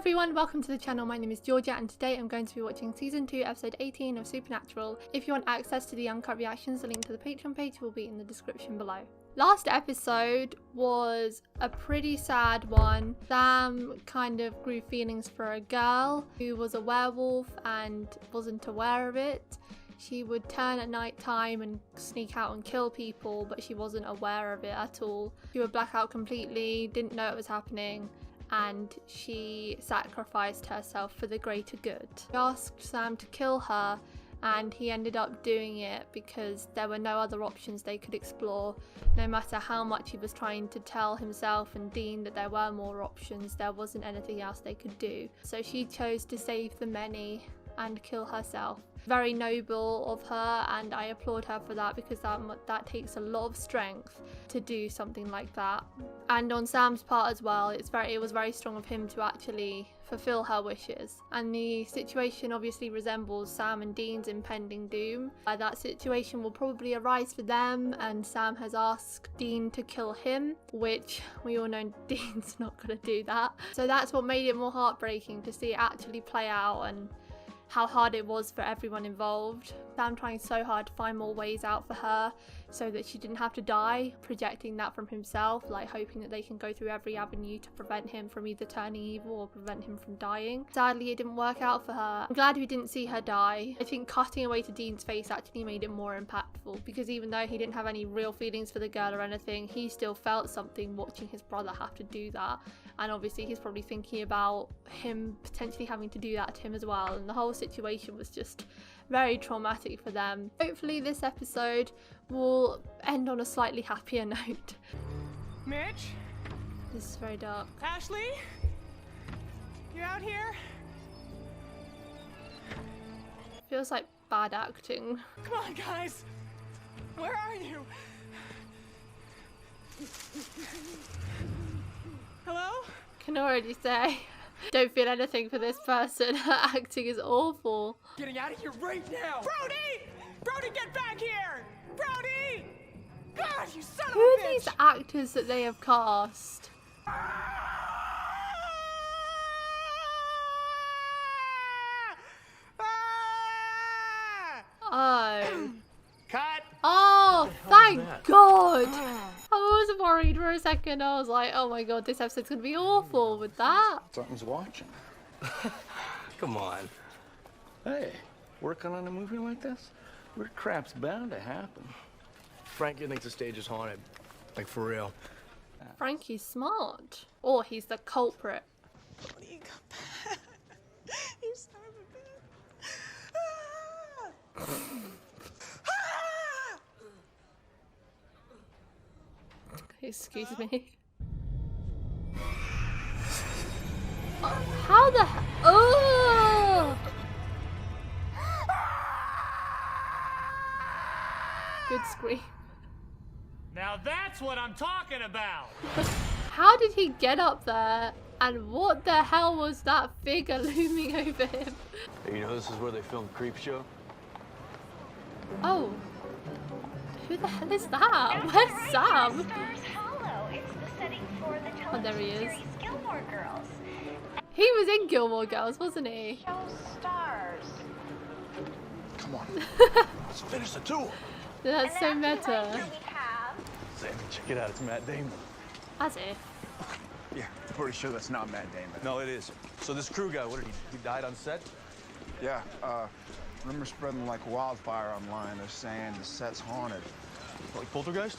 everyone, welcome to the channel. My name is Georgia and today I'm going to be watching season 2 episode 18 of Supernatural. If you want access to the uncut reactions, the link to the Patreon page will be in the description below. Last episode was a pretty sad one. Sam kind of grew feelings for a girl who was a werewolf and wasn't aware of it. She would turn at night time and sneak out and kill people, but she wasn't aware of it at all. She would black out completely, didn't know it was happening, and she sacrificed herself for the greater good. She asked Sam to kill her and he ended up doing it because there were no other options they could explore. No matter how much he was trying to tell himself and Dean that there were more options, there wasn't anything else they could do. So she chose to save the many and kill herself. Very noble of her, and I applaud her for that because that takes a lot of strength to do something like that. And on Sam's part as well, it was very strong of him to actually fulfill her wishes. And the situation obviously resembles Sam and Dean's impending doom. That situation will probably arise for them, and Sam has asked Dean to kill him, which we all know Dean's not going to do that. So that's what made it more heartbreaking to see it actually play out and how hard it was for everyone involved. Sam trying so hard to find more ways out for her so that she didn't have to die, projecting that from himself, like hoping that they can go through every avenue to prevent him from either turning evil or prevent him from dying. Sadly, it didn't work out for her. I'm glad we didn't see her die. I think cutting away to Dean's face actually made it more impactful because even though he didn't have any real feelings for the girl or anything, he still felt something watching his brother have to do that. And obviously he's probably thinking about him potentially having to do that to him as well. And the whole situation was just very traumatic for them. Hopefully this episode will end on a slightly happier note. Mitch? This is very dark. Ashley? You out here? Feels like bad acting. Come on, guys. Where are you? Hello? Can already say, don't feel anything for this person. Her acting is awful. Getting out of here right now! Brody! Brody, get back here! Brody! God, you son of a bitch! Who are these actors that they have cast? Oh. Cut! Oh, thank God! I was worried for a second. I was like, oh my God, this episode's gonna be awful with that. Something's watching. Come on. Hey, working on a movie like this? Weird crap's bound to happen. Frankie thinks the stage is haunted. Like, for real. Frankie's smart. Or he's the culprit. Brody, come back. You son of a bitch. Excuse me. How the hell? Oh! Good scream. Now that's what I'm talking about! How did he get up there? And what the hell was that figure looming over him? Hey, you know this is where they filmed Creepshow? Oh. Who the hell is that? Where's Sam? Oh, there he is. Gilmore Girls. He was in Gilmore Girls, wasn't he? Show stars. Come on. Let's finish the tour. That's so And meta. right here we have Sammy, check it out. It's Matt Damon. As if. Yeah, I'm pretty sure that's not Matt Damon. No, it is. So this crew guy, what did he died on set? Yeah, rumors spreading like wildfire online. They're saying the set's haunted. Like Poltergeist?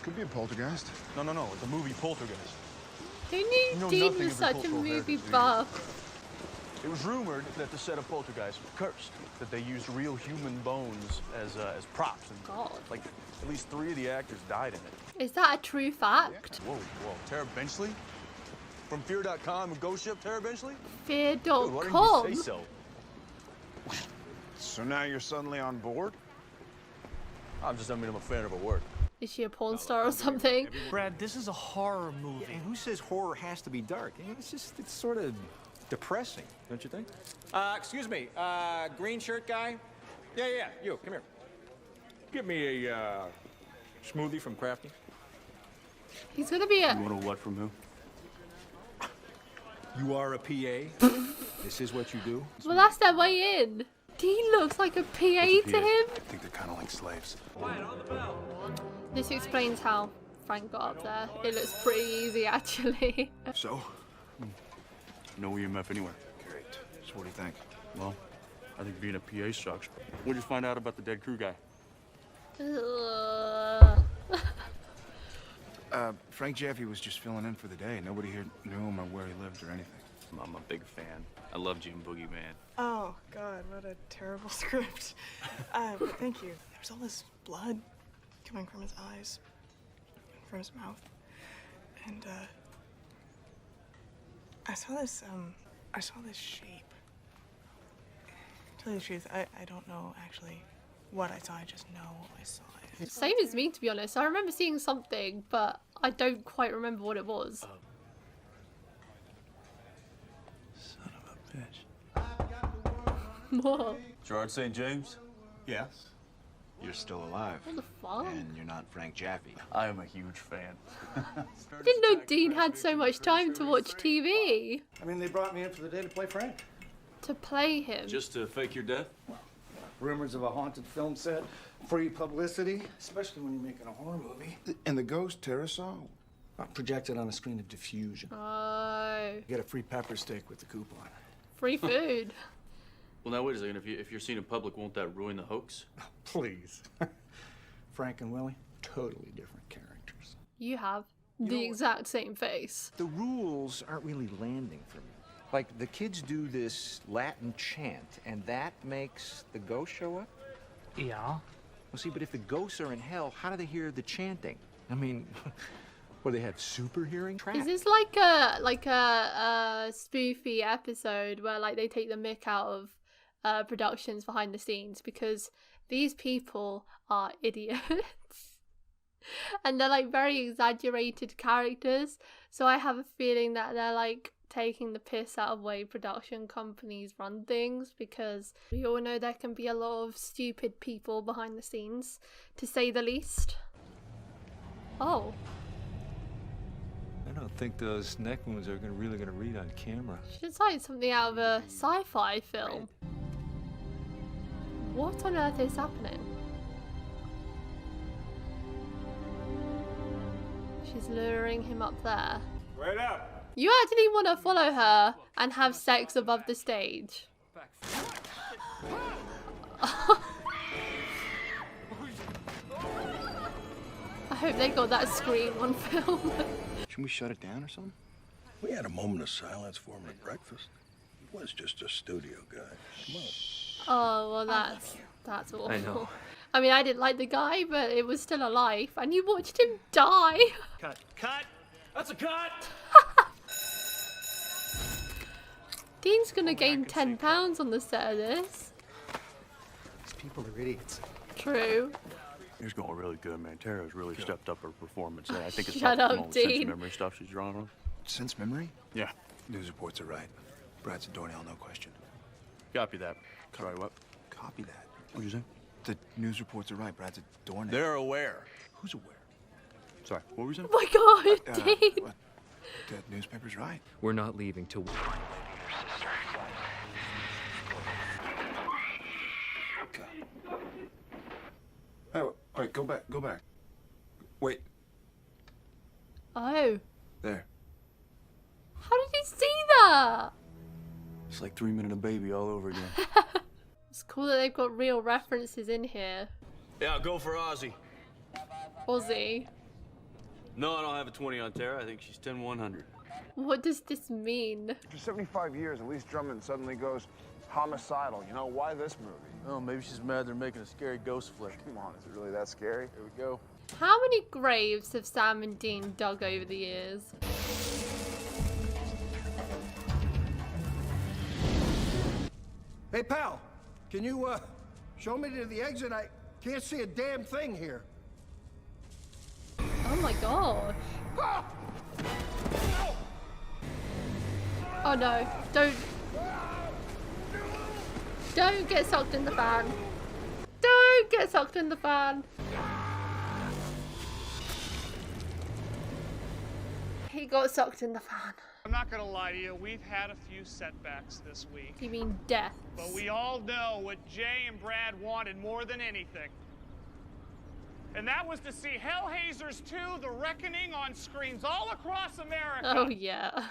Could be a poltergeist. No, the movie Poltergeist. Who knew You know Dean nothing was of such a cultural movie heritage, do you? buff? It was rumored that the set of Poltergeist was cursed, that they used real human bones as props. And, God. like, at least 3 of the actors died in it. Is that a true fact? Whoa. Tara Benchley? From Fear.com and Ghost Ship, Tara Benchley? Dude, why Fear.com? didn't you say so? So now you're suddenly on board? I mean, I'm a fan of her work. Is she a porn star or something? Brad, this is a horror movie. And who says horror has to be dark? It's sort of depressing, don't you think? Excuse me, green shirt guy? Yeah, you, come here. Give me a, smoothie from Crafty. He's gonna be a... You want a what from who? You are a PA? This is what you do? Well, that's their way in. Dean looks like a PA to him. I think they're kind of like slaves. This explains how Frank got up there. It looks pretty easy, actually. So? No EMF anywhere. Great. So what do you think? Well, I think being a PA sucks. What'd you find out about the dead crew guy? Frank Jaffe was just filling in for the day. Nobody here knew him or where he lived or anything. I'm a big fan. I love Jim Boogeyman. Oh, God, what a terrible script. But thank you. There was all this blood coming from his eyes, and from his mouth. And, I saw this shape. To tell you the truth, I don't know actually what I saw. I just know I saw it. Same as me, to be honest. I remember seeing something, but I don't quite remember what it was. Son of a bitch. What? Gerard St. James? Yes. You're still alive. What the fuck? And you're not Frank Jaffe. I am a huge fan. I didn't know Dean had so much time to watch TV. I mean, they brought me in for the day to play Frank. To play him. Just to fake your death? Rumors of a haunted film set, free publicity, especially when you're making a horror movie. And the ghost Tara saw? Projected on a screen of diffusion. Oh. You get a free pepper steak with the coupon. Free food. Well, now wait a second. If you're seen in public, won't that ruin the hoax? Please. Frank and Willie, totally different characters. You have the exact same face. The rules aren't really landing for me. Like, the kids do this Latin chant, and that makes the ghosts show up? Yeah. Well, see, but if the ghosts are in hell, how do they hear the chanting? I mean, what, do they have super hearing traps? Is this like a spoofy episode where like they take the mick out of productions behind the scenes, because these people are idiots and they're like very exaggerated characters, so I have a feeling that they're like taking the piss out of way production companies run things, because we all know there can be a lot of stupid people behind the scenes, to say the least. Oh, I don't think those neck wounds are really gonna read on camera. it's like something out of a sci-fi film. What on earth is happening? She's luring him up there. Wait up! You actually want to follow her and have sex above the stage. I hope they got that screen on film. Should we shut it down or something? We had a moment of silence for him at breakfast. He was just a studio guy. Come on. Oh, well, that's awful. I know. I mean, I didn't like the guy, but it was still a life, and you watched him die. Cut. Cut. That's a cut. Dean's gonna gain 10 pounds on the set of this. These people are idiots. True. It's going really good, man. Tara's really stepped up her performance. I think it's Shut all up, the sense Dean. memory stuff she's drawing on. Sense memory? Yeah. News reports are right. Brad's a doornail, no question. Copy that. Sorry, what? Copy that. What'd you say? The news reports are right. Brad's a doornail. They're aware. Who's aware? Sorry, what were you saying? Oh my god, Dean. What? The newspaper's right. We're not leaving till... Hey, wait, go back, go back. Wait, Oh. there. How did he see that? It's like 3 Minute a Baby all over again. It's cool that they've got real references in here. Yeah, go for Ozzy. Aussie. No, I don't have a 20 on Tara. I think she's 10-100. What does this mean? After 75 years, Elise Drummond suddenly goes homicidal. You know, why this movie? Oh, maybe she's mad they're making a scary ghost flick. Come on, is it really that scary? Here we go. How many graves have Sam and Dean dug over the years? Hey, pal, can you, show me to the exit? I can't see a damn thing here. Oh my god. Oh no, don't get sucked in the fan. Don't get sucked in the fan. He got sucked in the fan. I'm not gonna lie to you, we've had a few setbacks this week. You mean death? But we all know what Jay and Brad wanted more than anything. And that was to see Hellhaisers 2, The Reckoning on screens all across America. Oh yeah.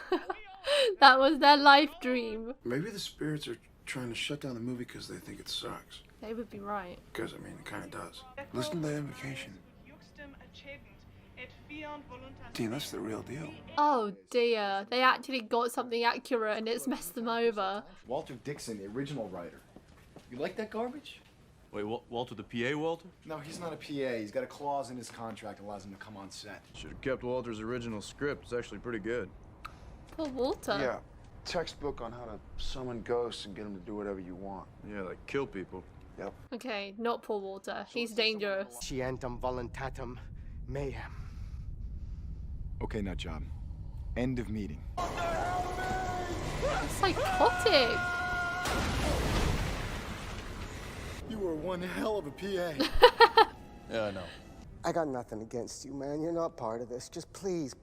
That was their life dream. Maybe the spirits are trying to shut down the movie because they think it sucks. They would be right. Because, I mean, it kind of does. Listen to that invocation. Dean, that's the real deal. Oh dear, they actually got something accurate and it's messed them over. Walter Dixon, the original writer. You like that garbage? Wait, Walter the PA, Walter? No, he's not a PA. He's got a clause in his contract that allows him to come on set. Should have kept Walter's original script. It's actually pretty good. Poor Walter. Yeah, textbook on how to summon ghosts and get them to do whatever you want. Yeah, like kill people. Yep. Okay, not poor Walter. He's dangerous. Scientum voluntatem mayhem. Okay, nut job. End of meeting. It's psychotic. You were one hell of a PA. Yeah, I know. I got nothing against you, man. You're not part of this. Just please,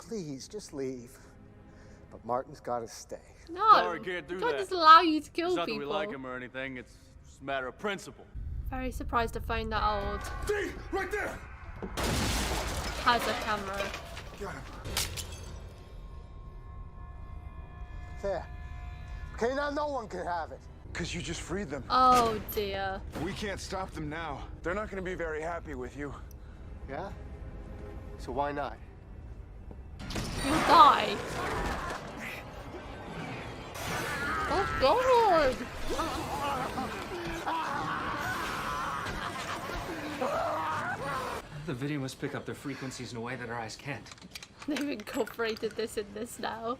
just leave. But Martin's gotta stay. No, Sorry, can't do God that. just allow you to kill It's not people. that we like him or anything. It's just a matter of principle. Very surprised to find that old. Dean, right there! Has a camera. Got him. There. Okay, now no one can have it. Because you just freed them. Oh dear. We can't stop them now. They're not going to be very happy with you. Yeah? So why not? You'll die. Oh God. The video must pick up their frequencies in a way that our eyes can't. They've incorporated this in this now.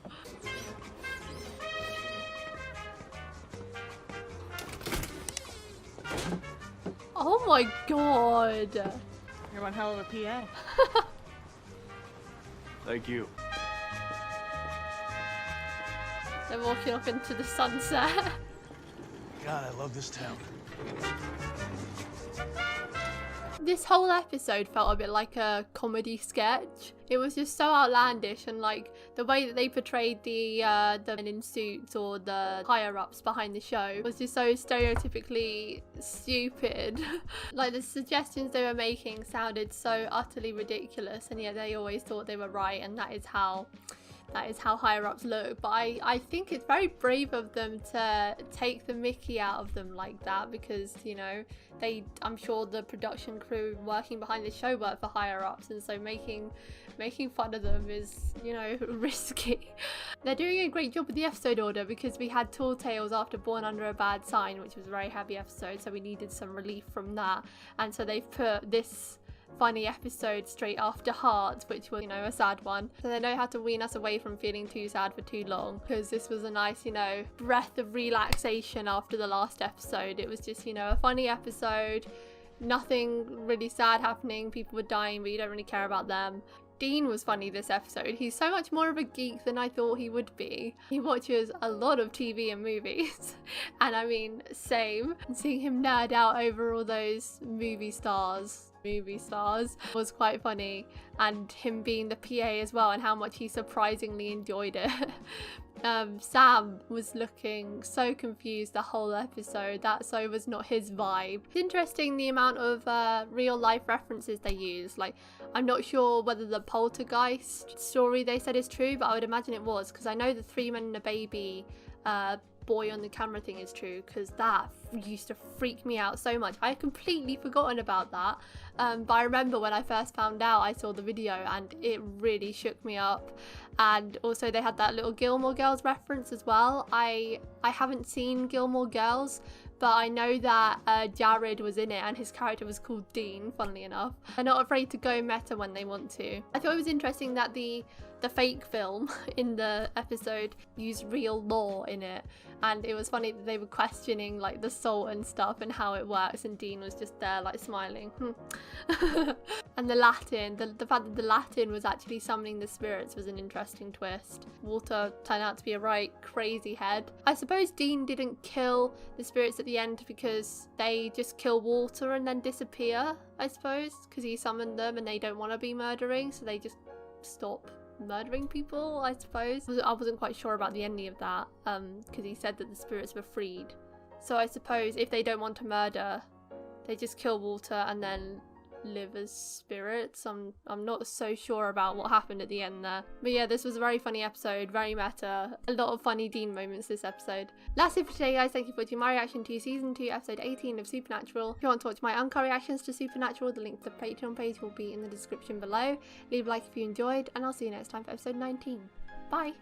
Oh my God. You're one hell of a PA. Thank you. They're walking off into the sunset. God, I love this town. This whole episode felt a bit like a comedy sketch. It was just so outlandish, and like the way that they portrayed the men in suits or the higher ups behind the show was just so stereotypically stupid. Like the suggestions they were making sounded so utterly ridiculous, and yet they always thought they were right, and that is how higher ups look. But I think it's very brave of them to take the mickey out of them like that, because, you know, I'm sure the production crew working behind the show work for higher ups, and so making fun of them is, you know, risky. They're doing a great job with the episode order, because we had Tall Tales after Born Under a Bad Sign, which was a very heavy episode, so we needed some relief from that, and so they've put this funny episode straight after Heart, which was, you know, a sad one. So they know how to wean us away from feeling too sad for too long, because this was a nice, you know, breath of relaxation after the last episode. It was just, you know, a funny episode, nothing really sad happening, people were dying, but you don't really care about them. Dean was funny this episode. He's so much more of a geek than I thought he would be. He watches a lot of TV and movies, and I mean, same. And seeing him nerd out over all those movie stars was quite funny, and him being the PA as well, and how much he surprisingly enjoyed it. Sam was looking so confused the whole episode. That so was not his vibe. It's interesting the amount of real life references they use. Like, I'm not sure whether the poltergeist story they said is true, but I would imagine it was, because I know the 3 Men and a Baby boy on the camera thing is true, because that used to freak me out so much. I had completely forgotten about that, but I remember when I first found out, I saw the video and it really shook me up. And also they had that little Gilmore Girls reference as well. I haven't seen Gilmore Girls, but I know that Jared was in it and his character was called Dean, funnily enough. They're not afraid to go meta when they want to. I thought it was interesting that the fake film in the episode used real law in it, and it was funny that they were questioning like the salt and stuff and how it works, and Dean was just there like smiling. And the Latin, the fact that the Latin was actually summoning the spirits was an interesting twist. Walter turned out to be a right crazy head. I suppose Dean didn't kill the spirits at the end because they just kill Walter and then disappear, I suppose, because he summoned them and they don't want to be murdering, so they just stop murdering people, I suppose. I wasn't quite sure about the ending of that, because he said that the spirits were freed. So I suppose if they don't want to murder, they just kill Walter and then live as spirits. I'm not so sure about what happened at the end there. But yeah, this was a very funny episode, very meta, a lot of funny Dean moments this episode. That's it for today, guys. Thank you for watching my reaction to season 2 episode 18 of Supernatural. If you want to watch my uncut reactions to Supernatural, the link to the Patreon page will be in the description below. Leave a like if you enjoyed, and I'll see you next time for episode 19. Bye!